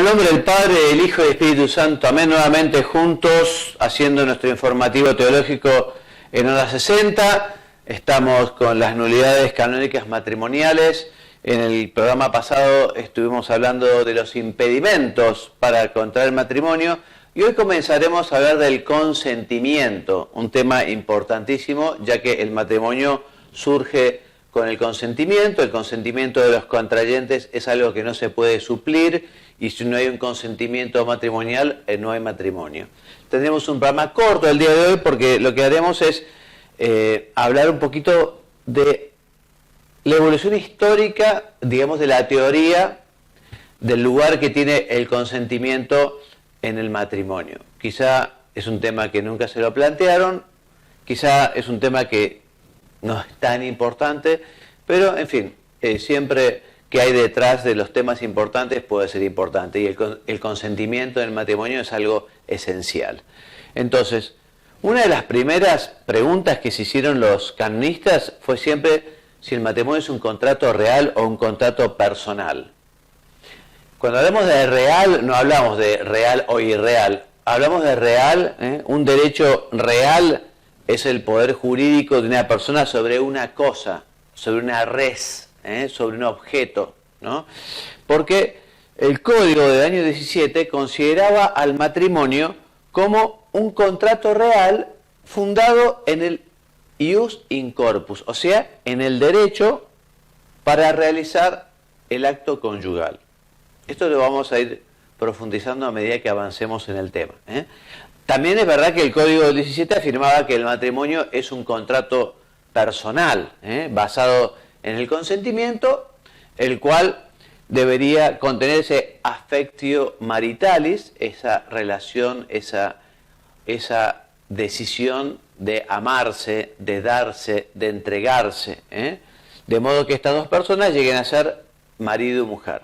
nombre del Padre, del Hijo y del Espíritu Santo. Amén. Nuevamente juntos, haciendo nuestro informativo teológico en hora 60. Estamos con las nulidades canónicas matrimoniales. En el programa pasado estuvimos hablando de los impedimentos para contraer matrimonio. Y hoy comenzaremos a hablar del consentimiento, un tema importantísimo, ya que el matrimonio surge con el consentimiento de los contrayentes es algo que no se puede suplir, y si no hay un consentimiento matrimonial, no hay matrimonio. Tendremos un programa corto el día de hoy porque lo que haremos es hablar un poquito de la evolución histórica, digamos, de la teoría del lugar que tiene el consentimiento en el matrimonio. Quizá es un tema que nunca se lo plantearon, quizá es un tema que no es tan importante, pero en fin, siempre que hay detrás de los temas importantes puede ser importante, y el consentimiento en el matrimonio es algo esencial. Entonces, una de las primeras preguntas que se hicieron los canonistas fue siempre si el matrimonio es un contrato real o un contrato personal. Cuando hablamos de real, no hablamos de real o irreal, hablamos de real, un derecho real es el poder jurídico de una persona sobre una cosa, sobre una res, sobre un objeto, ¿no? Porque el Código del año 17 consideraba al matrimonio como un contrato real fundado en el ius in corpus, o sea, en el derecho para realizar el acto conyugal. Esto lo vamos a ir profundizando a medida que avancemos en el tema. También es verdad que el Código del 17 afirmaba que el matrimonio es un contrato personal, basado en el consentimiento, el cual debería contener ese affectio maritalis, esa relación, esa decisión de amarse, de darse, de entregarse, de modo que estas dos personas lleguen a ser marido y mujer.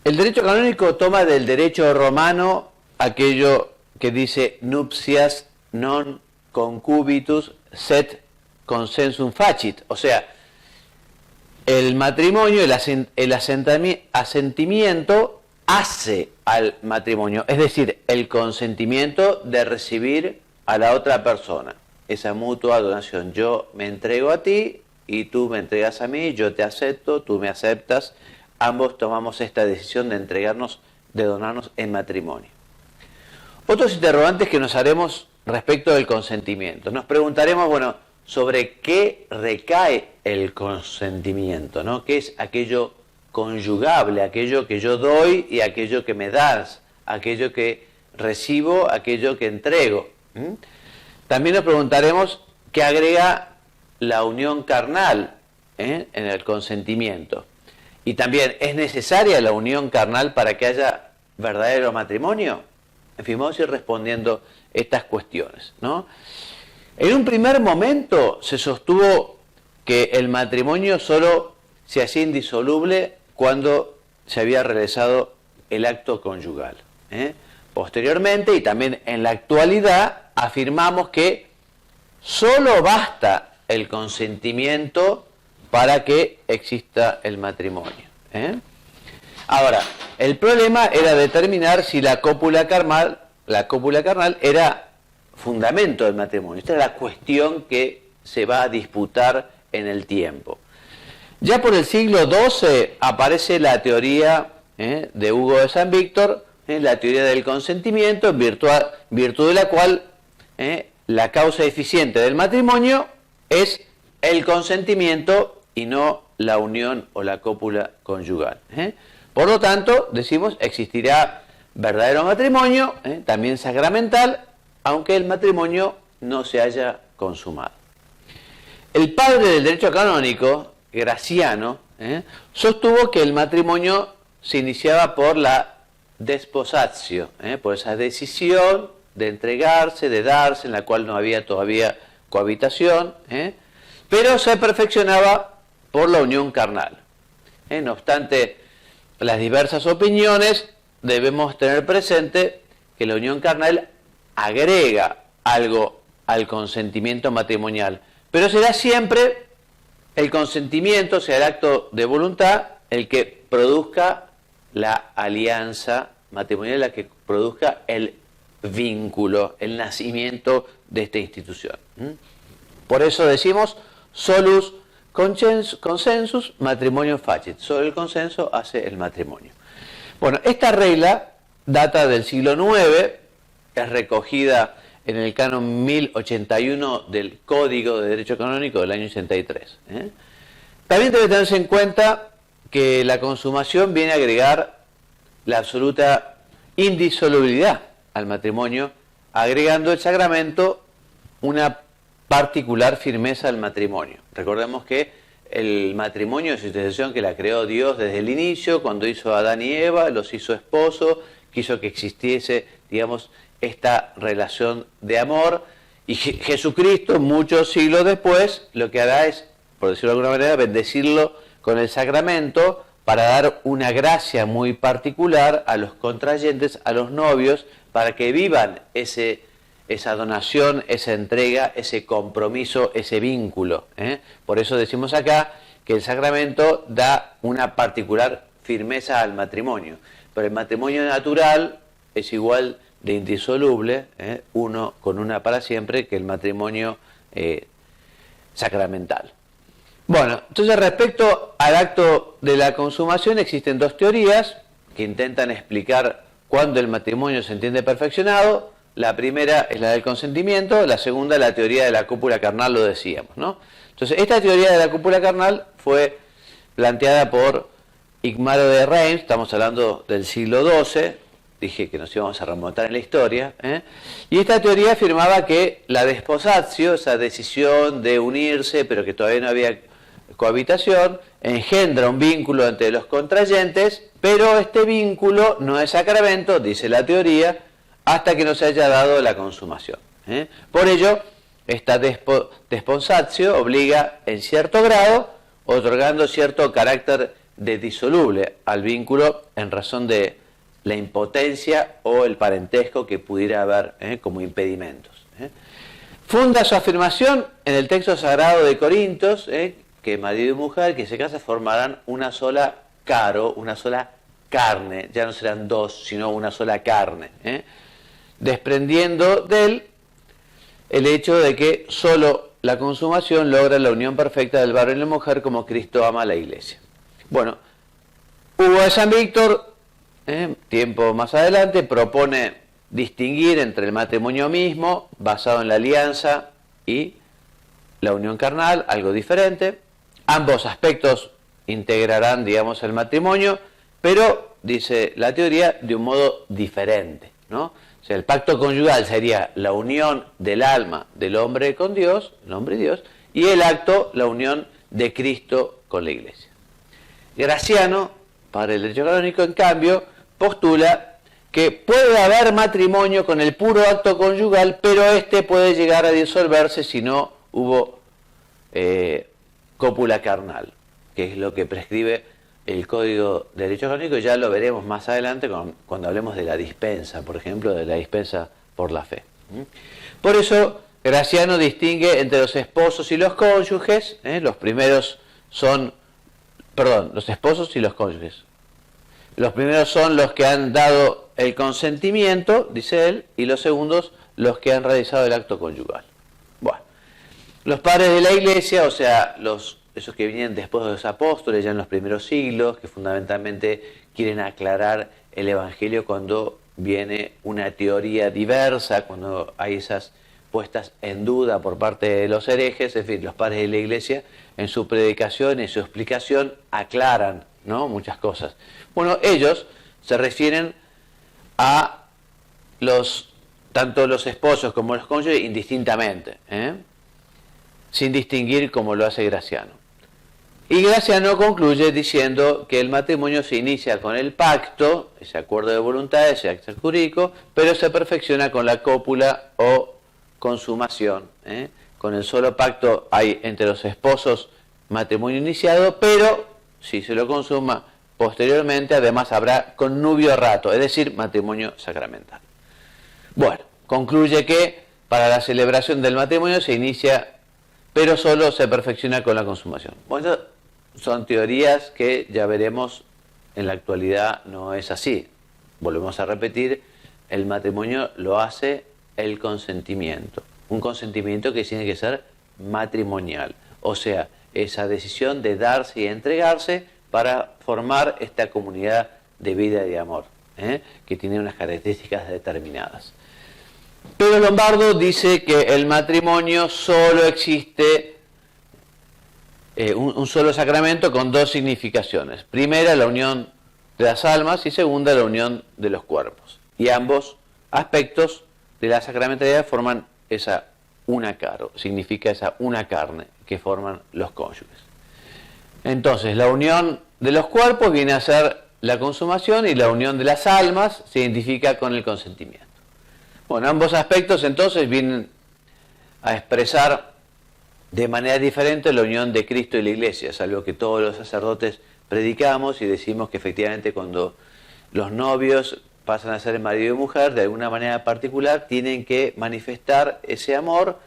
El derecho canónico toma del derecho romano aquello que dice nuptias non concubitus sed consensum facit, o sea, el matrimonio, el asentimiento hace al matrimonio, es decir, el consentimiento de recibir a la otra persona, esa mutua donación. Yo me entrego a ti y tú me entregas a mí, yo te acepto, tú me aceptas, ambos tomamos esta decisión de entregarnos, de donarnos en matrimonio. Otros interrogantes que nos haremos respecto del consentimiento. Nos preguntaremos, bueno, sobre qué recae el consentimiento, ¿no? ¿Qué es aquello conyugable, aquello que yo doy y aquello que me das, aquello que recibo, aquello que entrego? También nos preguntaremos qué agrega la unión carnal en el consentimiento. Y también, ¿es necesaria la unión carnal para que haya verdadero matrimonio? En fin, vamos a ir respondiendo estas cuestiones, ¿no? En un primer momento se sostuvo que el matrimonio solo se hacía indisoluble cuando se había realizado el acto conyugal. Posteriormente, y también en la actualidad, afirmamos que solo basta el consentimiento para que exista el matrimonio. Ahora, el problema era determinar si la cópula carnal era fundamento del matrimonio. Esta es la cuestión que se va a disputar en el tiempo. Ya por el siglo XII aparece la teoría de Hugo de San Víctor, la teoría del consentimiento, en virtud de la cual la causa eficiente del matrimonio es el consentimiento y no la unión o la cópula conyugal. Por lo tanto, decimos, existirá verdadero matrimonio, también sacramental, aunque el matrimonio no se haya consumado. El padre del derecho canónico, Graciano, sostuvo que el matrimonio se iniciaba por la desposatio, por esa decisión de entregarse, de darse, en la cual no había todavía cohabitación, pero se perfeccionaba por la unión carnal. No obstante las diversas opiniones, debemos tener presente que la unión carnal agrega algo al consentimiento matrimonial, pero será siempre el consentimiento, sea el acto de voluntad, el que produzca la alianza matrimonial la que produzca el vínculo, el nacimiento de esta institución. Por eso decimos solus consensus matrimonium facit. Solo el consenso hace el matrimonio. Bueno, esta regla data del siglo IX, es recogida en el canon 1081 del Código de Derecho Canónico del año 83. También debe tenerse en cuenta que la consumación viene a agregar la absoluta indisolubilidad al matrimonio, agregando el sacramento una particular firmeza al matrimonio. Recordemos que el matrimonio es una institución que la creó Dios desde el inicio, cuando hizo a Adán y Eva, los hizo esposo, quiso que existiese, digamos, esta relación de amor, y Jesucristo, muchos siglos después, lo que hará es, por decirlo de alguna manera, bendecirlo con el sacramento para dar una gracia muy particular a los contrayentes, a los novios, para que vivan esa donación, esa entrega, ese compromiso, ese vínculo. Por eso decimos acá que el sacramento da una particular firmeza al matrimonio. Pero el matrimonio natural es igual de indisoluble, uno con una para siempre, que el matrimonio sacramental. Bueno, entonces respecto al acto de la consumación existen dos teorías que intentan explicar cuándo el matrimonio se entiende perfeccionado. La primera es la del consentimiento, la segunda la teoría de la cópula carnal, lo decíamos, ¿no? Entonces, esta teoría de la cópula carnal fue planteada por Igmaro de Reims, estamos hablando del siglo XII, dije que nos íbamos a remontar en la historia, y esta teoría afirmaba que la desposatio, esa decisión de unirse, pero que todavía no había cohabitación, engendra un vínculo entre los contrayentes, pero este vínculo no es sacramento, dice la teoría, hasta que no se haya dado la consumación. Por ello, esta desposatio obliga en cierto grado, otorgando cierto carácter de disoluble al vínculo en razón de la impotencia o el parentesco que pudiera haber como impedimentos. Funda su afirmación en el texto sagrado de Corintios, que marido y mujer que se casan formarán una sola caro, una sola carne, ya no serán dos, sino una sola carne, desprendiendo de él el hecho de que solo la consumación logra la unión perfecta del varón y la mujer como Cristo ama a la iglesia. Bueno, Hugo de San Víctor, tiempo más adelante, propone distinguir entre el matrimonio mismo, basado en la alianza, y la unión carnal, algo diferente. Ambos aspectos integrarán, digamos, el matrimonio, pero, dice la teoría, de un modo diferente, ¿no? O sea, el pacto conyugal sería la unión del alma del hombre con Dios, el hombre y Dios, y el acto, la unión de Cristo con la iglesia. Graciano, para el derecho canónico, en cambio, postula que puede haber matrimonio con el puro acto conyugal, pero este puede llegar a disolverse si no hubo cópula carnal, que es lo que prescribe el Código de Derecho Canónico, y ya lo veremos más adelante cuando hablemos de la dispensa, por ejemplo, de la dispensa por la fe. Por eso, Graciano distingue entre los esposos y los cónyuges. Los primeros son, los esposos y los cónyuges. Los primeros son los que han dado el consentimiento, dice él, y los segundos los que han realizado el acto conyugal. Bueno, los padres de la iglesia, o sea, esos que vienen después de los apóstoles, ya en los primeros siglos, que fundamentalmente quieren aclarar el evangelio cuando viene una teoría diversa, cuando hay esas puestas en duda por parte de los herejes, en fin, los padres de la iglesia, en su predicación, en su explicación, aclaran, ¿no?, muchas cosas. Bueno, ellos se refieren a tanto los esposos como los cónyuges indistintamente, sin distinguir como lo hace Graciano. Y Graciano concluye diciendo que el matrimonio se inicia con el pacto, ese acuerdo de voluntades, ese acto jurídico, pero se perfecciona con la cópula o consumación. Con el solo pacto hay entre los esposos matrimonio iniciado, pero si se lo consuma posteriormente, además habrá connubio rato, es decir, matrimonio sacramental. Bueno, concluye que para la celebración del matrimonio se inicia, pero solo se perfecciona con la consumación. Bueno, son teorías que ya veremos en la actualidad no es así. Volvemos a repetir, el matrimonio lo hace el consentimiento. Un consentimiento que tiene que ser matrimonial. O sea, esa decisión de darse y entregarse para formar esta comunidad de vida y de amor, que tiene unas características determinadas. Pedro Lombardo dice que el matrimonio solo existe un solo sacramento con dos significaciones. Primera, la unión de las almas, y segunda, la unión de los cuerpos. Y ambos aspectos de la sacramentalidad forman esa una caro, significa esa una carne que forman los cónyuges. Entonces, la unión de los cuerpos viene a ser la consumación y la unión de las almas se identifica con el consentimiento. Bueno, ambos aspectos entonces vienen a expresar de manera diferente la unión de Cristo y la Iglesia. Es algo que todos los sacerdotes predicamos y decimos que efectivamente cuando los novios pasan a ser marido y mujer, de alguna manera particular tienen que manifestar ese amor,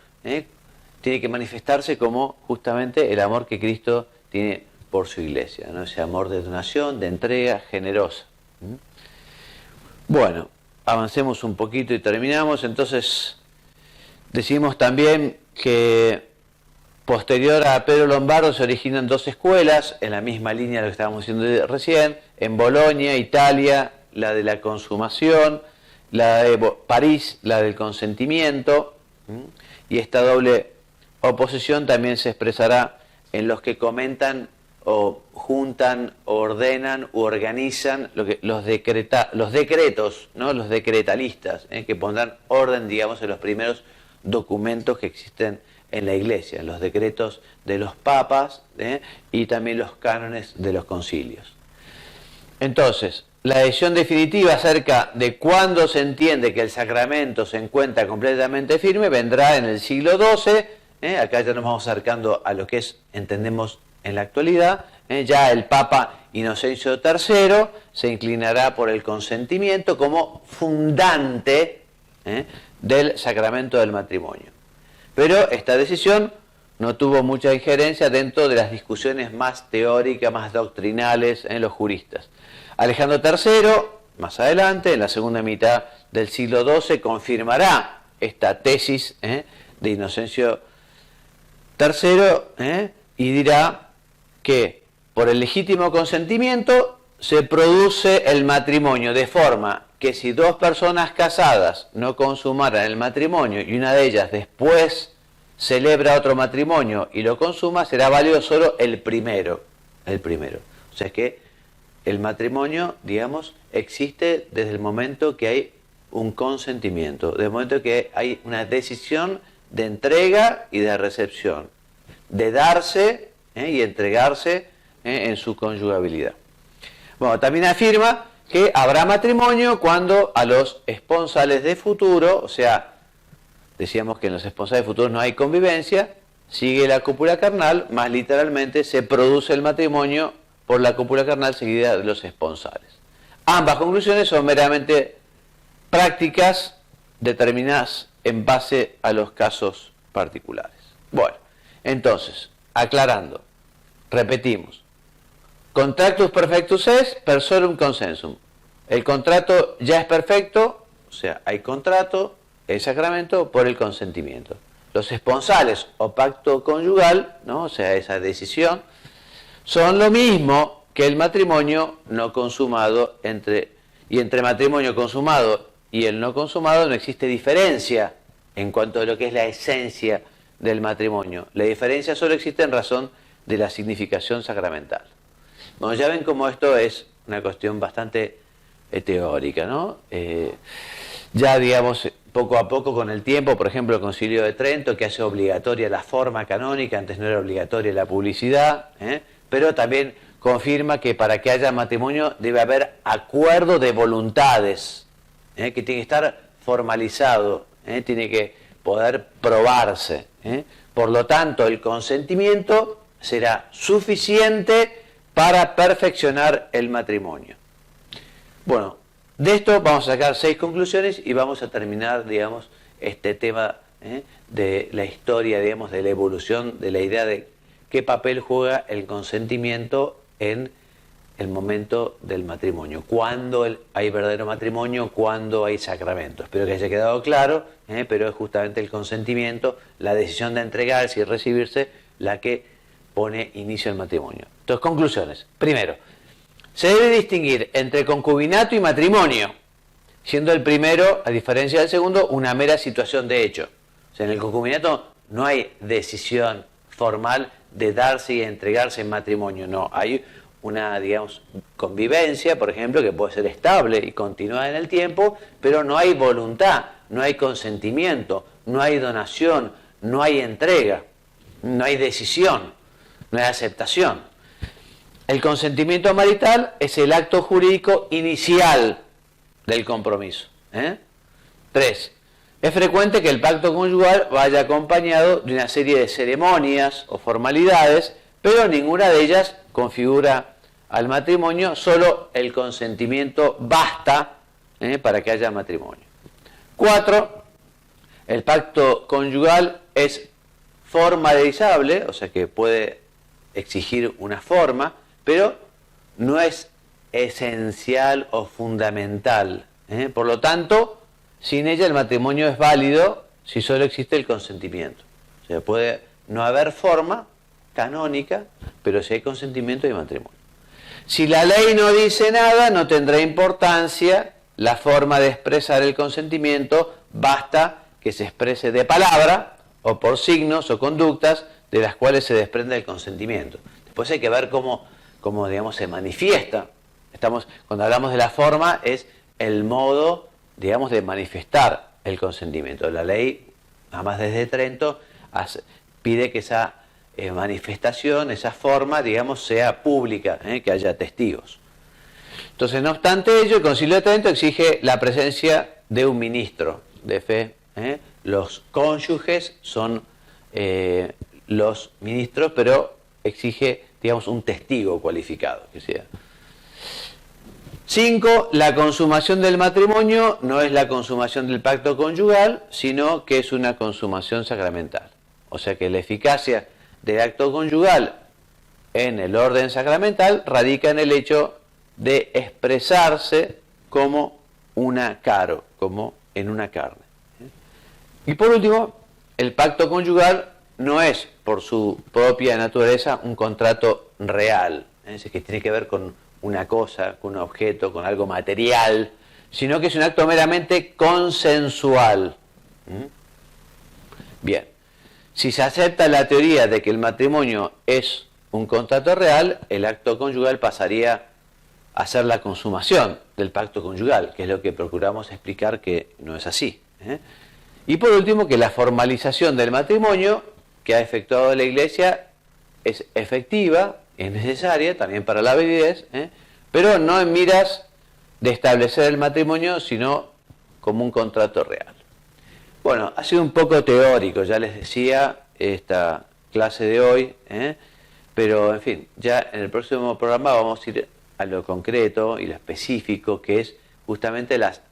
tiene que manifestarse como justamente el amor que Cristo tiene por su Iglesia, ¿no? Ese amor de donación, de entrega generosa. Bueno, avancemos un poquito y terminamos. Entonces, decimos también que posterior a Pedro Lombardo se originan dos escuelas, en la misma línea de lo que estábamos diciendo recién, en Bolonia, Italia, la de la consumación, la de París, la del consentimiento, y esta doble oposición también se expresará en los que comentan o juntan, o ordenan, o organizan los decretos, ¿no? Los decretalistas, que pondrán orden, digamos, en los primeros documentos que existen en la Iglesia, los decretos de los papas, y también los cánones de los concilios. Entonces, la decisión definitiva acerca de cuándo se entiende que el sacramento se encuentra completamente firme vendrá en el siglo XII. Acá ya nos vamos acercando a lo que entendemos en la actualidad. Ya el Papa Inocencio III se inclinará por el consentimiento como fundante del sacramento del matrimonio. Pero esta decisión no tuvo mucha injerencia dentro de las discusiones más teóricas, más doctrinales en los juristas. Alejandro III, más adelante, en la segunda mitad del siglo XII, confirmará esta tesis de Inocencio III y dirá que por el legítimo consentimiento se produce el matrimonio, de forma que si dos personas casadas no consumaran el matrimonio y una de ellas después celebra otro matrimonio y lo consuma, será válido solo el primero. O sea que el matrimonio, digamos, existe desde el momento que hay un consentimiento, desde el momento que hay una decisión de entrega y de recepción, de darse y entregarse en su conyugabilidad. Bueno, también afirma que habrá matrimonio cuando a los esponsales de futuro, o sea, decíamos que en los esponsales de futuro no hay convivencia, sigue la cópula carnal, más literalmente se produce el matrimonio por la cópula carnal seguida de los esponsales. Ambas conclusiones son meramente prácticas determinadas en base a los casos particulares. Bueno, entonces, aclarando, repetimos. Contractus perfectus est, personum consensum. El contrato ya es perfecto, o sea, hay contrato, el sacramento por el consentimiento. Los esponsales o pacto conyugal, ¿no? O sea, esa decisión, son lo mismo que el matrimonio no consumado entre matrimonio consumado y el no consumado no existe diferencia en cuanto a lo que es la esencia del matrimonio. La diferencia solo existe en razón de la significación sacramental. Bueno, ya ven cómo esto es una cuestión bastante teórica, ¿no? Ya, digamos, poco a poco con el tiempo, por ejemplo, el Concilio de Trento, que hace obligatoria la forma canónica, antes no era obligatoria la publicidad, pero también confirma que para que haya matrimonio debe haber acuerdo de voluntades, que tiene que estar formalizado, tiene que poder probarse. Por lo tanto, el consentimiento será suficiente para perfeccionar el matrimonio. Bueno, de esto vamos a sacar 6 conclusiones y vamos a terminar, digamos, este tema de la historia, digamos, de la evolución de la idea de qué papel juega el consentimiento en el momento del matrimonio. Cuándo hay verdadero matrimonio, cuándo hay sacramento. Espero que haya quedado claro, pero es justamente el consentimiento, la decisión de entregarse y recibirse, la que pone inicio al matrimonio. Entonces, conclusiones. Primero, se debe distinguir entre concubinato y matrimonio, siendo el primero, a diferencia del segundo, una mera situación de hecho. O sea, en el concubinato no hay decisión formal de darse y entregarse en matrimonio, no, hay una, digamos, convivencia, por ejemplo, que puede ser estable y continuada en el tiempo, pero no hay voluntad, no hay consentimiento, no hay donación, no hay entrega, no hay decisión, no hay aceptación. El consentimiento marital es el acto jurídico inicial del compromiso. 3. Es frecuente que el pacto conyugal vaya acompañado de una serie de ceremonias o formalidades, pero ninguna de ellas configura al matrimonio, solo el consentimiento basta para que haya matrimonio. 4. El pacto conyugal es formalizable, o sea que puede exigir una forma, pero no es esencial o fundamental. Por lo tanto, sin ella el matrimonio es válido si solo existe el consentimiento. O sea, puede no haber forma canónica, pero si hay consentimiento hay matrimonio. Si la ley no dice nada, no tendrá importancia la forma de expresar el consentimiento, basta que se exprese de palabra o por signos o conductas de las cuales se desprende el consentimiento. Después hay que ver cómo digamos, se manifiesta. Cuando hablamos de la forma, es el modo, digamos, de manifestar el consentimiento. La ley, además desde Trento, pide que esa manifestación, esa forma, digamos, sea pública, que haya testigos. Entonces, no obstante ello, el Concilio de Trento exige la presencia de un ministro de fe. Los cónyuges son los ministros, pero exige, digamos, un testigo cualificado que sea. 5. La consumación del matrimonio no es la consumación del pacto conyugal, sino que es una consumación sacramental. O sea que la eficacia del acto conyugal en el orden sacramental radica en el hecho de expresarse como una caro, como en una carne. Y por último, el pacto conyugal no es por su propia naturaleza un contrato real, es que tiene que ver con una cosa, con un objeto, con algo material, sino que es un acto meramente consensual. Bien, si se acepta la teoría de que el matrimonio es un contrato real, el acto conyugal pasaría a ser la consumación del pacto conyugal, que es lo que procuramos explicar que no es así. Y por último, que la formalización del matrimonio que ha efectuado la Iglesia es efectiva, es necesaria también para la validez, pero no en miras de establecer el matrimonio, sino como un contrato real. Bueno, ha sido un poco teórico, ya les decía, esta clase de hoy, pero en fin, ya en el próximo programa vamos a ir a lo concreto y lo específico, que es justamente las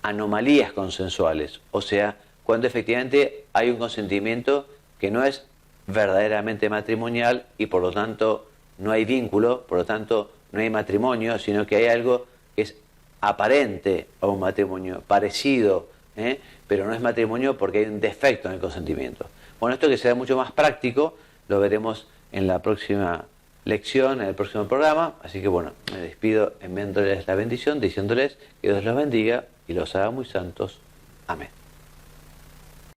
anomalías consensuales, o sea, cuando efectivamente hay un consentimiento que no es verdaderamente matrimonial y por lo tanto no hay vínculo, por lo tanto no hay matrimonio, sino que hay algo que es aparente a un matrimonio, parecido, pero no es matrimonio porque hay un defecto en el consentimiento. Bueno, esto que será mucho más práctico lo veremos en la próxima lección, en el próximo programa, así que bueno, me despido enviándoles la bendición, diciéndoles que Dios los bendiga y los haga muy santos. Amén.